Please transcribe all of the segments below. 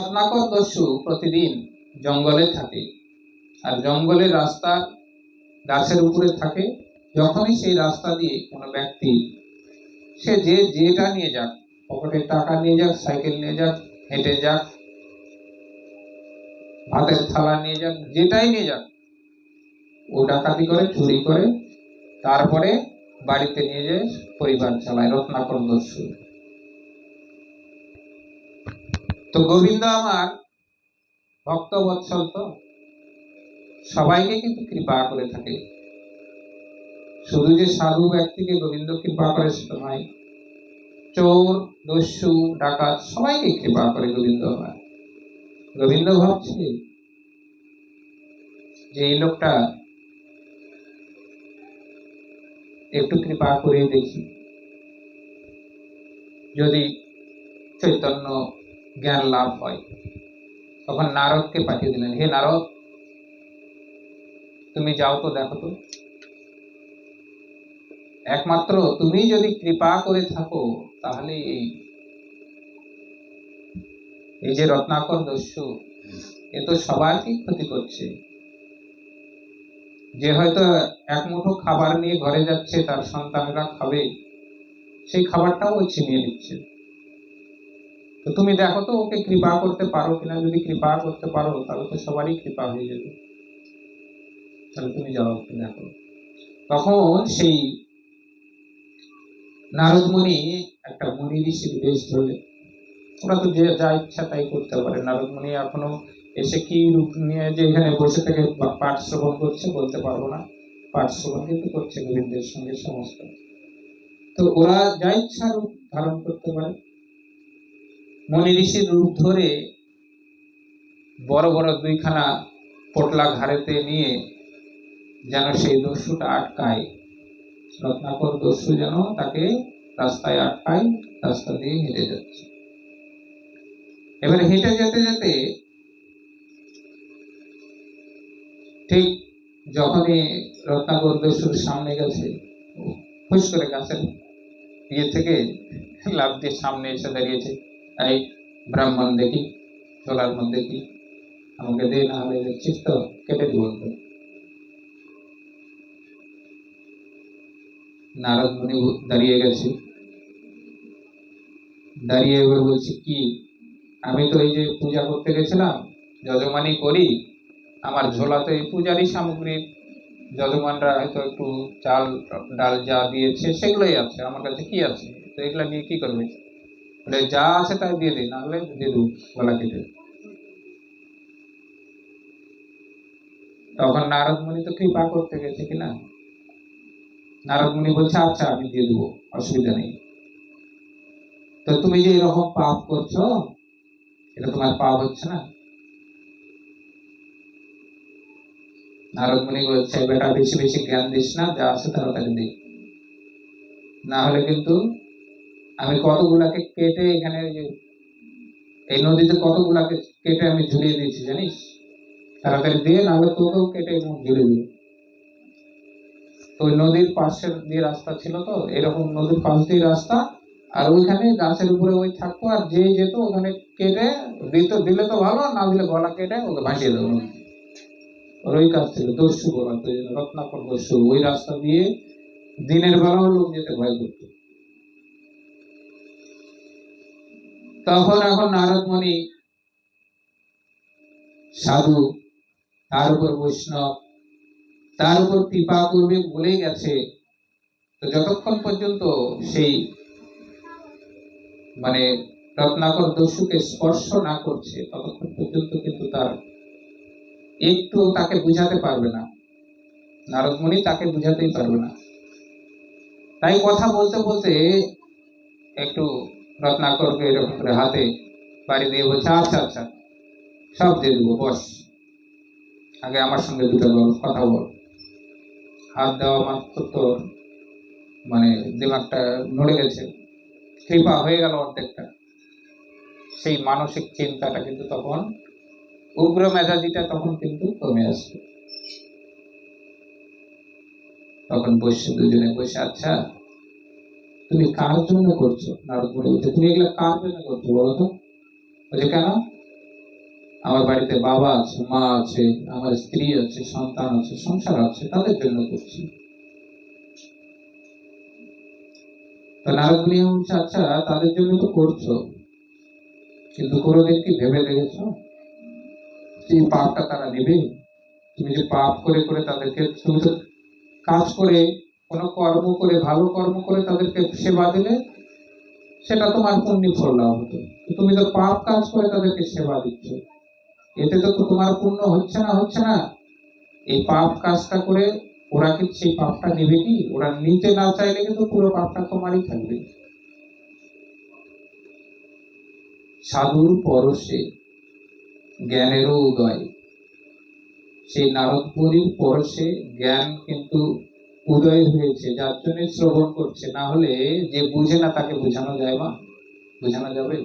রত্নাকর দস্যু প্রতিদিন জঙ্গলে থাকে, আর জঙ্গলের রাস্তা গাছের উপরে থাকে। যখনই সেই রাস্তা দিয়ে কোনো ব্যক্তি, সে যেটা নিয়ে যাক, পকেটের টাকা নিয়ে যাক, সাইকেল নিয়ে যাক, হেঁটে যাক, ভাতের থালা নিয়ে যাক, যেটাই নিয়ে যাক, ও ডাকাতি করে, চুরি করে, তারপরে বাড়িতে নিয়ে যায়, পরিবার চালায়। রত্নাকর দস্যু। তো গোবিন্দ আমার ভক্ত বৎসল, তো সবাইকে কিন্তু কৃপা করে থাকে। শুধু যে সাধু ব্যক্তিকে গোবিন্দ কৃপা করে সেটা নয়, চোর, দস্যু, ডাকাত সবাইকে কৃপা করে গোবিন্দ আমার। গোবিন্দ ভাবছে যে এই লোকটা একটু কৃপা করে দেখি, যদি চৈতন্য জ্ঞান লাভ হয়। তখন নারদকে পাঠিয়ে দিলেন, হে নারদ, তুমি যাও তো, দেখো তো, একমাত্র তুমি যদি কৃপা করে থাকো তাহলে এই যে রত্নাকর দস্যু, এ তো সবারই ক্ষতি করছে। যে হয়তো এক মুঠো খাবার নিয়ে ঘরে যাচ্ছে, তার সন্তানরা খাবে, সেই খাবারটাও ও ছিনিয়ে নিচ্ছে। তো তুমি দেখো তো ওকে কৃপা করতে পারো কিনা। যদি কৃপা করতে পারো তাহলে তো সবারই কৃপা হয়ে যাবে। তাহলে তুমি যাও, দেখো। তখন সেই নারদ মুনি একটা মুনি ঋষির বেশ ধরলেন। ওরা তো যে যা ইচ্ছা তাই করতে পারে। নারদ মুনি এখনো এসে কি রূপ নিয়ে যে এখানে বসে থেকে পাঠ শ্রবণ করছে বলতে পারবো না। পাঠ শ্রবণ কিন্তু করছে গোবিন্দের সঙ্গে সমস্ত। তো ওরা যা ইচ্ছা রূপ ধারণ করতে পারে। মুনি ঋষির রূপ ধরে বড় বড় দুইখানা পোটলা ঘাড়েতে নিয়ে যেন সেই দস্যুটা আটকায়। রত্নাকর দস্যু যেন তাকে রাস্তায় আটকায়, রাস্তা দিয়ে হেঁটে যাচ্ছে। এবারে হেঁটে যেতে যেতে ঠিক যখনই রত্নাকর দস্যুর সামনে গেছে, হুশ করে গাছের ইয়ে থেকে লাফ দিয়ে সামনে এসে দাঁড়িয়েছে। এই ব্রাহ্মণ দেখি, চোলার মধ্যে কি, আমাকে দে, না হলে দেখছিস তো কেটে দিব। নারদ মুনি দাঁড়িয়ে গেছে, দাঁড়িয়ে এবার বলছি, কি, আমি তো এই যে পূজা করতে গেছিলাম, যজমানি করি, আমার ঝোলাতে এই পূজারই সামগ্রী, যজমানরা হয়তো একটু চাল ডাল যা দিয়েছে সেগুলোই আছে, আমার কাছে কি আছে, তো এগুলা নিয়ে কি করবে? বলে যা আছে তাই দিয়ে দিই, না হলে দিয়ে দেবো গলা কেটে। তখন নারদ মুনি তো কৃপা করতে গেছে কিনা, নারদ মুনি বলছে, আচ্ছা আমি দিয়ে দেবো, অসুবিধা নেই। তো তুমি যে এরকম পাপ করছো, এটা তোমার পাপ হচ্ছে না? নারদ মুনি বলছে, বেটা বেশি বেশি জ্ঞান দিস না, যা আছে তাড়াতাড়ি দিই, না হলে কিন্তু আমি কতগুলাকে কেটে এখানে এই নদীতে কতগুলাকে কেটে আমি ঝুলিয়ে দিয়েছি জানিস, তাড়াতাড়ি দিয়ে, না হলে তোকেও কেটে ঝুলিয়ে দেবো। তো ওই নদীর পাশের দিয়ে রাস্তা ছিল, তো এরকম নদীর পাশ দিয়ে রাস্তা, আর ওইখানে গাছের উপরে ওই থাকতো, আর যে যেত ওখানে কেটে দিলে তো ভালো, না দিলে গলা কেটে ওকে ভাসিয়ে দেবো। ওর ওই কাজ ছিল, দস্যু বলা, রত্নাকর দস্যু। ওই রাস্তা দিয়ে দিনের বেলাও লোক যেতে ভয় করত। তখন এখন নারদ মুনি সাধু, তার উপর বৈষ্ণব, তার উপর কৃপা করবে বলে গেছে। তো যতক্ষণ পর্যন্ত সেই মানে রত্নাকর দস্যুকে স্পর্শ না করছে, ততক্ষণ পর্যন্ত কিন্তু তার একটু তাকে বুঝাতে পারবে না। নারদ মুনি তাকে বুঝাতেই পারবে না। তাই কথা বলতে বলতে একটু রত্নাকরকে এরকম করে হাতে বাড়ি দিয়ে বলছে, আচ্ছা আচ্ছা সব দিয়ে দেবো, বস, আগে আমার সঙ্গে দুটো কথা বল। হাত দেওয়া মাত্র তোর মানে দিমাগটা নড়ে গেছে, কৃপা হয়ে গেল অর্ধেকটা। সেই মানসিক চিন্তাটা কিন্তু তখন, উগ্র মেজাজিটা তখন কিন্তু কমে আসবে। তখন বসে দুজনে বসে, আচ্ছা তুমি কার জন্য করছো? নারদ মুনি বলছে, তুমি এগুলো কার জন্য করছো বলো তো? বলছে, কেন? আমার বাড়িতে বাবা আছে, মা আছে, আমার স্ত্রী আছে, সন্তান আছে, সংসার আছে, তাদের জন্য করছি। তো নারদ মুনি বলছে, আচ্ছা তাদের জন্য তো করছো, কিন্তু কোনোদিন কি ভেবে দেখেছো এই পাপটা তারা নেবে? তুমি যে পাপ করে করে তাদেরকে, তুমি তো কাজ করে, কোনো কর্ম করে, ভালো কর্ম করে তাদেরকে সেবা দিলে সেটা তোমার পুণ্য ফল লাভ হতো। তুমি তো পাপ কাজ করে তাদেরকে সেবা দিচ্ছ, এতে তো তোমার পুণ্য হচ্ছে না। এই পাপ কাজটা করে ওরা কি সেই পাপটা নেবে কি? ওরা নিতে না চাইলে কিন্তু পুরো পাপটা তোমারই থাকবে। সাধুর পরশে জ্ঞানেরও উদয়, সেই নারদপুরীর পরশে জ্ঞান কিন্তু উদয় হয়েছে, যার জন্য শ্রবণ করছে। না হলে যে বুঝে না তাকে বোঝানো যায় না, বোঝানো যাবে?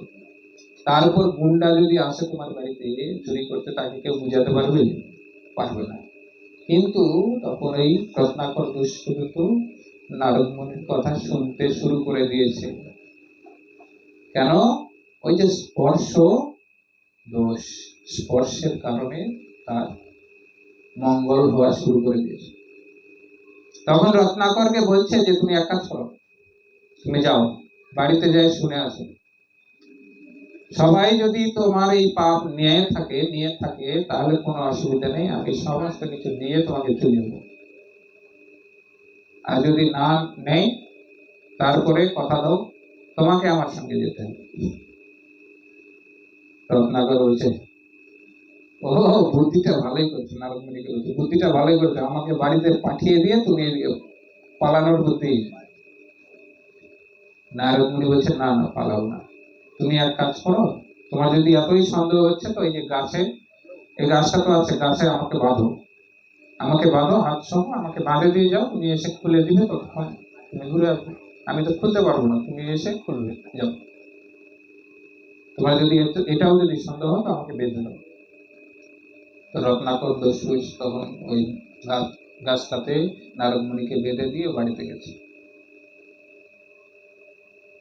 তার উপর গুন্ডা যদি আসে তোমার বাড়িতে চুরি করতে, তাকে কেউ বুঝাতে পারবে? পারবে না। কিন্তু তখন এই রত্নাকর দুষ্কৃতী নারদ মুনির কথা শুনতে শুরু করে দিয়েছে। কেন? ওই যে স্পর্শ দোষ, স্পর্শের কারণে তার মঙ্গল হওয়া শুরু করে দিয়েছে। তখন রত্নাকরকে বলছে যে তুমি এক কাজ করো, তুমি যাও বাড়িতে যাই শুনে আসো। সবাই যদি তোমার এই পাপ নিয়ে থাকে তাহলে কোনো অসুবিধা নেই, আমি সমস্ত কিছু দিয়ে তোমাকে চলে যাবো। আর যদি না নেই, তারপরে কথা দাও তোমাকে আমার সঙ্গে যেতে হবে। রত্নাকর বলছে, ও বুদ্ধিটা ভালোই করছে। নারদ মুনিকে বলছে, বুদ্ধিটা ভালোই করছে, আমাকে বাড়িতে পাঠিয়ে দিয়ে তুমি এদিকে পালানোর বুদ্ধি। নারদ মুনি বলছে, না না, পালাও না, তুমি এক কাজ করো, তোমার যদি এতই সন্দেহ হচ্ছে তো এই যে গাছে, এই গাছটা তো আছে, গাছে আমাকে বাঁধো, আমাকে বাঁধো হাত সহ, আমাকে বাঁধে দিয়ে যাও, তুমি এসে খুলে দিবে, ততক্ষণ তুমি ঘুরে আসবে। আমি তো খুলতে পারবো না, তুমি এসে খুলবে, যাও। তোমার যদি এটাও যদি সন্দেহ হয় তো আমাকে বেঁধে দাও। তো রত্নাকর দস্যু তখন ওই গাছটাতে নারদ মুনিকে বেঁধে দিয়ে বাড়িতে গেছে।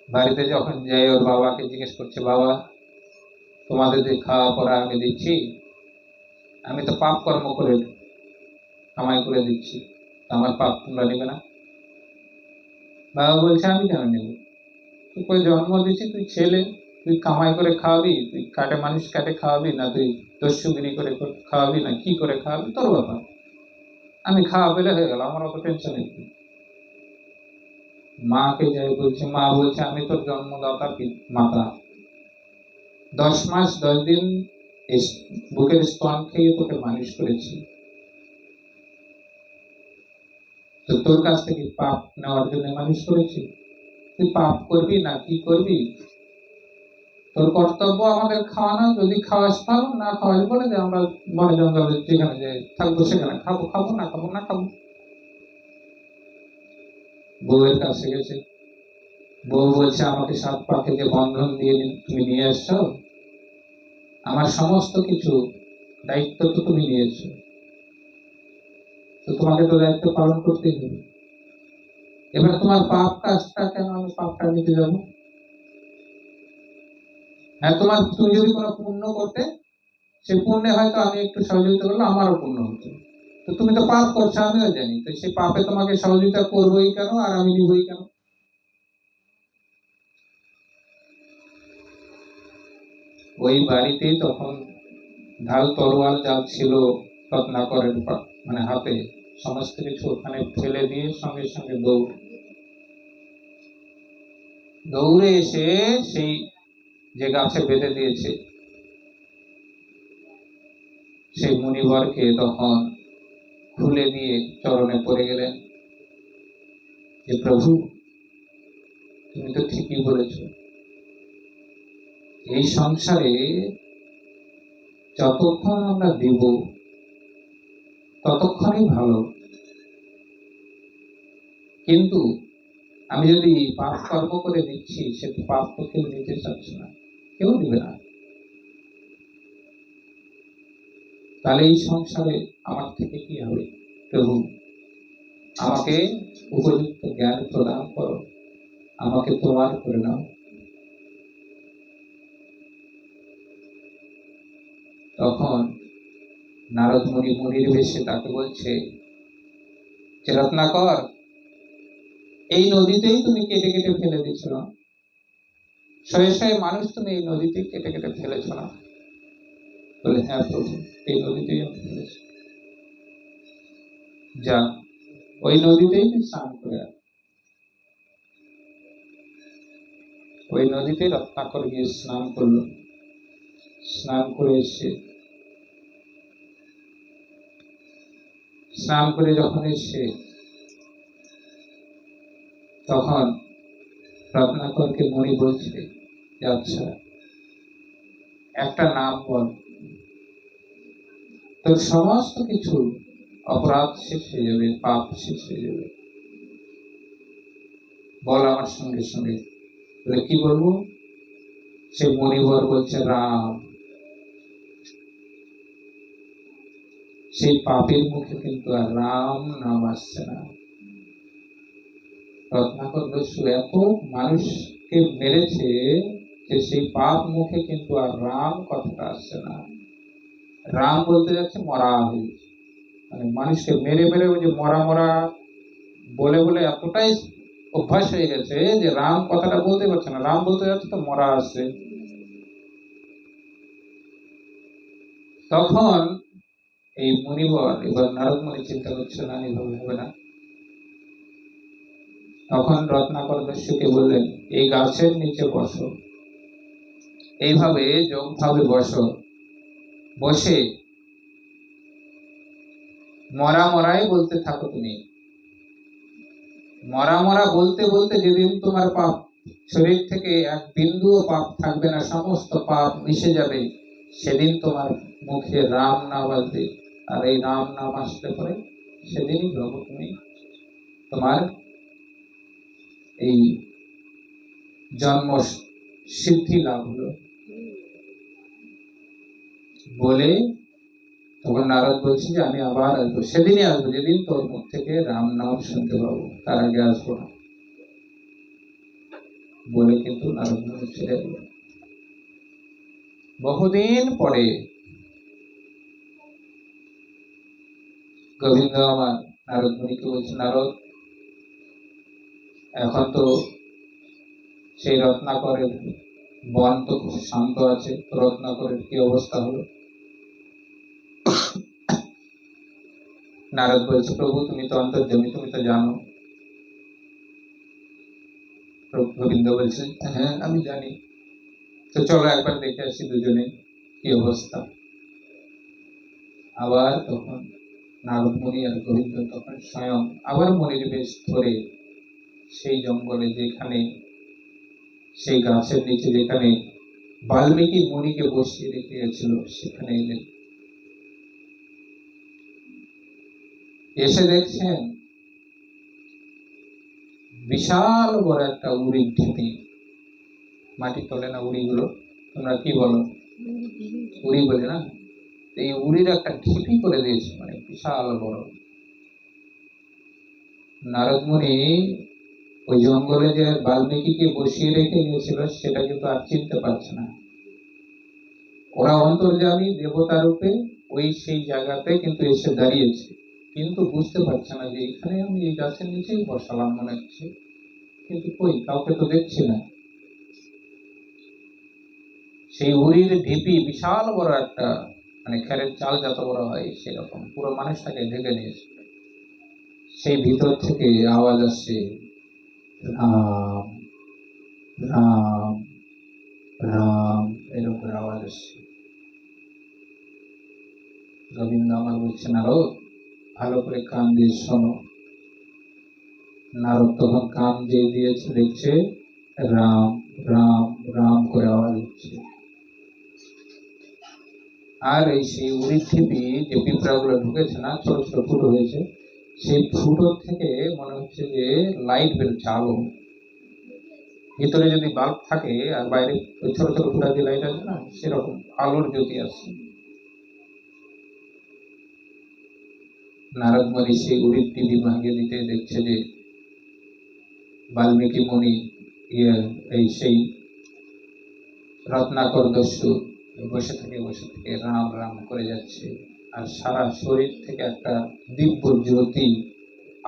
বাড়িতে যখন যাই ওর বাবাকে জিজ্ঞেস করছে, বাবা তোমাদের যে খাওয়া পড়া আমি দিচ্ছি, আমি তো পাপ কর্ম করে কামাই করে দিচ্ছি, আমার পাপ তোমরা নেবে না? বাবা বলছে, আমি কেন নেব? তুই জন্ম দিচ্ছি, তুই ছেলে, তুই কামাই করে খাওয়াবি, তুই কাটে মানুষ কাটে খাওয়াবি, না তুই দস্যুগিরি করে খাওয়াবি, না কি করে খাওয়াবি, তোর ব্যাপার। আমি খাওয়া পেলে হয়ে গেল, আমার অত টেনশন নেই। মাকে যাই বলছে, মা বলছে, আমি তোর জন্মদাতা মাতা, 10 মাস 10 দিন বুকের স্তন খেয়ে তোকে মানুষ করেছি, তো তোর কাছ থেকে পাপ নেওয়ার জন্য মানুষ করেছি? তুই পাপ করবি না কি করবি? তোর কর্তব্য আমাদের খাওয়ানো, যদি খাওয়াস খাও, না খাওয়াস বলে যে আমরা বনে জঙ্গলে যেখানে যে থাকবো সেখানে খাবো, খাবো না খাবো না খাবো। বউয়ের কাছে গেছে, বউ বলছে, আমাকে 7 পাকে যে বন্ধন দিয়ে তুমি নিয়ে এসছো, আমার সমস্ত কিছু দায়িত্ব তো তুমি নিয়েছো, তো তোমাকে তো দায়িত্ব পালন করতেই হবে। এবার তোমার পাপ কাজটা কেন আমি পাপটা নিতে যাবো? হ্যাঁ, তুমি যদি কোনো পুণ্য করতে, সেই পুণ্যে হয়তো আমি একটু সহযোগিতা করলে আমারও পুণ্য হতো। তো তুমি তো পাপ করছো, আমিও জানি, তো সেই পাপে তোমাকে সহযোগিতা করবোই কেন, আর আমি নিবই কেন? ওই বাড়িতে তখন ঢাল তরোয়াল যা ছিল রত্নাকরের মানে হাতে, সমস্ত কিছু ওখানে ফেলে দিয়ে সঙ্গে সঙ্গে দৌড়ে এসে সেই যে গাছে বেঁধে দিয়েছে সেই মুনিবরকে তখন খুলে দিয়ে চরণে পড়ে গেলেন, যে প্রভু তুমি তো ঠিকই বলেছ, এই সংসারে যতক্ষণ আমরা দেব ততক্ষণই ভালো, কিন্তু আমি যদি পাপ কর্ম করে দিচ্ছি, সে পাপ তো কেউ নিতে চাচ্ছে না, কেউ দিবে না। তাহলে এই সংসারে আমার থেকে কি হবে? প্রভু আমাকে উপযুক্ত জ্ঞান প্রদান করো, আমাকে তোমার করে নাও। তখন নারদ মুনি মুনির বেশে তাকে বলছে যে, রত্নাকর, এই নদীতেই তুমি কেটে কেটে ফেলে দিয়েছিল, শয়ে শয়ে মানুষ তুমি এই নদীতে কেটে কেটে ফেলেছ না? বলে, হ্যাঁ প্রভু, এই নদীতেই আমি ফেলেছি। যা, ওই নদীতেই স্নান করে আয়। ওই নদীতে রত্নাকর গিয়ে স্নান করলো। স্নান করে এসে যখন এসে তখন রত্নাকরকে মণি বলছে যে, আচ্ছা একটা নাম বল, তোর সমস্ত কিছু অপরাধ শেষ হয়ে যাবে, পাপ শেষ হয়ে যাবে, বল আমার সঙ্গে সঙ্গে। বলে, কি বলবো? সে মণিবর বলছে, রাম। সেই পাপের মুখে কিন্তু আর রাম নাম আসছে না। রত্নাকর দস্যু এত মানুষকে মেরেছে যে সেই পাপ মুখে কিন্তু আর রাম কথাটা আসছে না। রাম বলতে যাচ্ছে মরা হয়েছে, মানে মানুষকে মেরে মেরে ওই যে মরা মরা বলে বলে এতটাই অভ্যাস হয়ে গেছে যে রাম কথাটা বলতে পারছে না। রাম বলতে যাচ্ছে তো মরা আসছে। তখন এই মুনিবর, এবার নারদ মুনি চিন্তা করছে, না এভাবে হবে না। তখন রত্নাকর দস্যুকে বললেন, এই গাছের নিচে বসো, এইভাবে যোগভাবে বসো, বসে মরা মরাই বলতে থাকো। তুমি মরা মরা বলতে বলতে যেদিন তোমার পাপ শরীর থেকে এক বিন্দুও পাপ থাকবে না, সমস্ত পাপ মিশে যাবে, সেদিন তোমার মুখে রাম নাম আসবে। আর এই রাম নাম আসলে পরে সেদিনই ভাবো তুমি তোমার এই জন্ম সিদ্ধি লাভ হলো। বলে তখন নারদ বলছে যে, আমি আবার আসবো, সেদিনই আসবো যেদিন তোর মুখ থেকে রাম নাম শুনতে পাবো, তার আগে আসবো না। বলে কিন্তু নারদ মুনি ছেড়ে গেল। বহুদিন পরে গোবিন্দ আমার নারদ মুনিকে বলছে, নারদ, এখন তো সেই রত্নাকরের বন তো খুব শান্ত আছে, রত্নাকরের কি অবস্থা হলো? নারদ বলছে, প্রভু তুমি তো অন্তর্যামী, তুমি তো জানো। গোবিন্দ বলছে, হ্যাঁ আমি জানি, তো চলো একবার দেখে আসি দুজনে কি অবস্থা। আবার তখন নারদ মুনি আর গোবিন্দ তখন স্বয়ং আবার মনির বেশ ধরে সেই জঙ্গলে, যেখানে সেই গাছের নিচে যেখানে বাল্মীকি মুনিকে বসিয়ে রেখে গেছিল, সেখানে এলেন। এসে দেখছেন বিশাল বড় একটা উড়ির ঢিপি। মাটি তোলে না উড়িগুলো, তোমরা কি বলো? উড়ি বলে না? এই উড়ির একটা ঢিপি করে দিয়েছে, মানে বিশাল বড়। নারদ মুনি ওই জঙ্গলে যে বাল্মীকিকে বসিয়ে রেখে গিয়েছিল সেটা কিন্তু আর চিনতে পারছে না। ওরা অন্তর্যামী দেবতা রূপে ওই সেই জায়গাতে কিন্তু এসে দাঁড়িয়েছে, কিন্তু বুঝতে পারছে না যে এখানে আমি এই গাছের নিচেই বসালাম মনে হচ্ছে, কিন্তু কই কাউকে তো দেখছি না। সেই উড়ির ঢিপি বিশাল বড় একটা, মানে খেরের চাল যত বড় হয় সেরকম, পুরো মানুষটাকে ঢেকে নিয়েছে। সেই ভিতর থেকে আওয়াজ আসছে, রাম রাম রাম, এরকম আওয়াজ আসছে। গোবিন্দ আমার বলছে, নারদ ভালো করে কান দিয়ে শোনো। নারদ তখন কান দিয়ে দিয়েছে, দেখছে রাম রাম রাম করে আওয়াজ হচ্ছে। আর এই সেই উড়ির ঢিপি যে পিঁপড়াগুলো ঢুকেছে না, ছোট ছোট ফুটো হয়েছে, সেই ফুটো থেকে মনে হচ্ছে যে লাইট বেরোচ্ছে, আলো। ভিতরে যদি বাল্ব থাকে আর বাইরে ওই ছোট ছোট ফুটা দিয়ে লাইট আছে না, সেরকম আলোর জ্যোতি আসছে। নারদ মুনি সেই উড়ির টিভি ভাঙিয়ে দিতে দেখছে যে বাল্মীকি মুনি এই সেই রত্নাকর দস্যু বসে থেকে রাম রাম করে যাচ্ছে, আর সারা শরীর থেকে একটা দিব্য জ্যোতি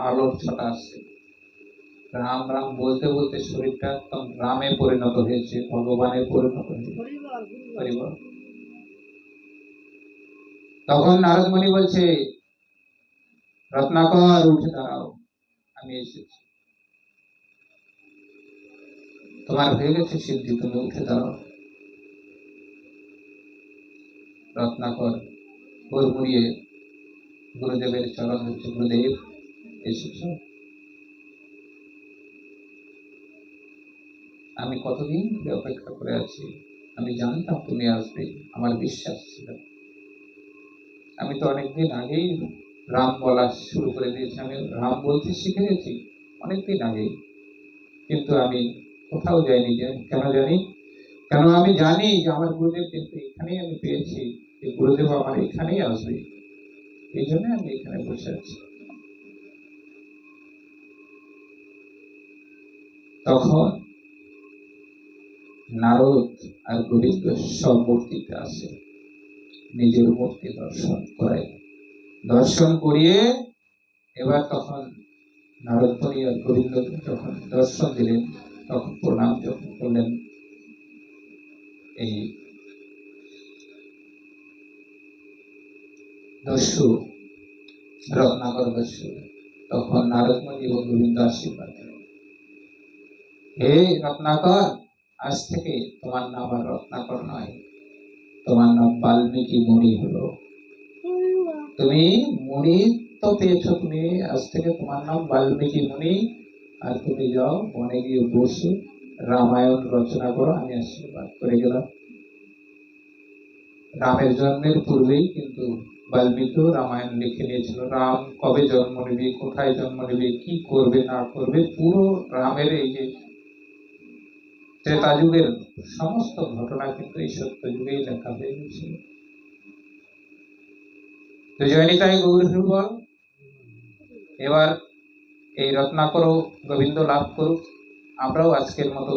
আলোর ছটা আসছে। রাম রাম বলতে বলতে শরীরটা একদম রামে পরিণত হয়েছে, ভগবানে পরিণত হয়েছে। তখন নারদমণি বলছে, রত্নাকর উঠে দাঁড়াও, আমি এসেছি, তোমার হয়ে গেছে সিদ্ধি, তুমি উঠে দাঁড়াও। রত্নাকর হুড়মুড়িয়ে গুরুদেবের চরণ হচ্ছে, গুরুদেব এসেছ, আমি কতদিন ধরে অপেক্ষা করে আছি, আমি জানতাম তুমি আসবে, আমার বিশ্বাস ছিল। আমি তো অনেকদিন আগেই রাম বলা শুরু করে দিয়েছি, আমি রাম বলতে শিখে গেছি অনেকদিন আগেই, কিন্তু আমি কোথাও যাইনি। কেন জানি, কেন আমি জানি যে আমার গুরুদেব কিন্তু এখানেই আমি পেয়েছি, যে গুরুদেব আমার এখানেই আসবে, এই জন্য আমি এখানে বসে আছি। তখন নারদ আর গোবিন্দ সব মূর্তিতে আসে, নিজের মূর্তি দর্শন করায়, দর্শন করিয়ে এবার তখন নারদমণি আর গোবিন্দ যখন দর্শন দিলেন, তখন প্রণাম যখন করলেন এই দস্যু, রত্নাকর দস্যু, তখন নারদমণি এবং গোবিন্দ আশীর্বাদ দিলেন, হে রত্নাকর, আজ থেকে তোমার নাম আর রত্নাকর নয়, তোমার নাম বাল্মীকি মুনি হলো। তুমি মুনি তো পেয়েছো, তুমি আজ থেকে তোমার নাম বাল্মীকি মুনি, আর তুমি যাও বনে গিয়ে বসে রামায়ণ রচনা করো, আমি আশীর্বাদ করে গেলাম। রামের জন্মের পূর্বেই কিন্তু বাল্মীকিও রামায়ণ লিখে নিয়েছিল, রাম কবে জন্ম নেবে, কোথায় জন্ম নেবে, কি করবে না করবে, পুরো রামের এই যে ত্রেতা যুগের সমস্ত ঘটনা কিন্তু এই সত্য যুগেই লেখা হয়ে গেছিল। তো জয়নিতাই গৌর বল, এবার এই রত্নাকর গোবিন্দ লাভ করুক, আমরাও আজকের মতো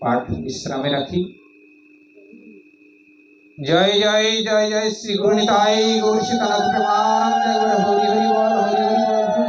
পাঠ বিশ্রামে রাখি। জয় জয় জয় জয় শ্রী গুরু নিতাই গৌর সীতানাথ প্রেমানন্দ, হরি হরি বল, হরি হরি বল।